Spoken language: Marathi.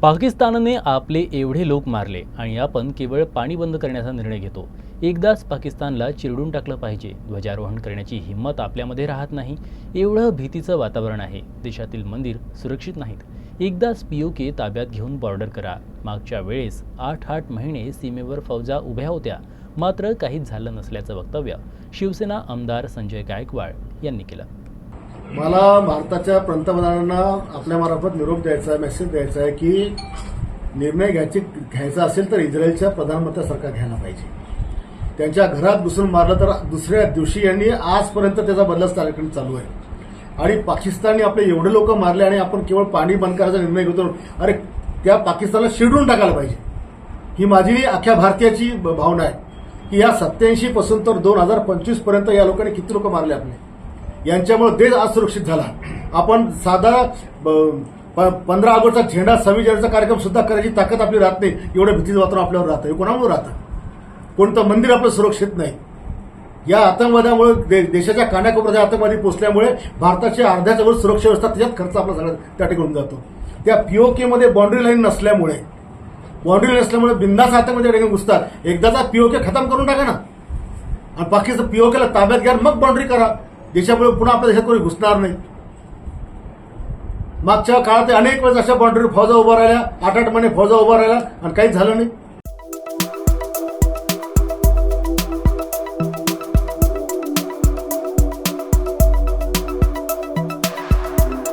पाकिस्तानने आपले एवढे लोक मारले आणि आपण केवळ पाणी बंद करण्याचा निर्णय घेतो। एकदाच पाकिस्तानला चिरडून टाकलं पाहिजे। ध्वजारोहण करण्याची हिंमत आपल्यामध्ये राहत नाही। एवढं भीतीचं वातावरण आहे। देशातील मंदिर सुरक्षित नाहीत। एकदाच पीओके ताब्यात घेऊन बॉर्डर करा। मागच्या वेळेस 8 महिने सीमेवर फौजा उभ्या होत्या, मात्र काहीच झालं नसल्याचं वक्तव्य शिवसेना आमदार संजय गायकवाड यांनी केलं। मला भारताच्या पंतप्रधानांना आपल्यामार्फत निरोप द्यायचा आहे, मेसेज द्यायचा आहे की निर्णय घ्यायचा असेल तर इस्रायलच्या प्रधानमंत्री सरकार घ्यायला पाहिजे। त्यांच्या घरात घुसून मारलं तर दुसऱ्या दिवशी यांनी आजपर्यंत त्याचा बदलाच कार्यक्रम चालू आहे आणि पाकिस्तानने आपले एवढे लोक मारले आणि आपण केवळ पाणी बंद करायचा निर्णय घेतो। अरे त्या पाकिस्तानला शिरडून टाकायला पाहिजे। ही माझी अख्ख्या भारतीयाची भावना आहे की या 87 पासून तर 2025 पर्यंत या लोकांनी किती लोक मारले आपले। यांच्यामुळे देश असुरक्षित झाला। आपण साधा 15 ऑगस्टचा झेंडा 26 जानेवारीचा कार्यक्रम सुद्धा करायची ताकद आपली राहत नाही। एवढं भीतीचं वातावरण आपल्यावर राहतं। हे कोणामुळे राहतं? कोणतं मंदिर आपलं सुरक्षित नाही। या आतंकवादामुळे देशाच्या कानाकोपऱ्यात आतंकवादी पोचल्यामुळे भारताची अर्ध्याच्या वर सुरक्षा व्यवस्था त्याच्यात खर्च आपला सगळा त्या ठिकाणी जातो। त्या पीओकेमध्ये बाउंड्री लाईन नसल्यामुळे बिंदास आतंकवादी घुसतात। एकदाचा पीओके खतम करून टाका ना आणि पाकिस्तान पीओकेला ताब्यात घ्या, मग बाउंड्री करा। देशामुळे पुन्हा आपल्या देशात कोणी घुसणार नाही। मागच्या काळात अनेक वेळेस अशा बाउंड्रीवर फौजा उभा राहिल्या, 8 महिने फौजा उभा राहिल्या आणि काहीच झालं नाही।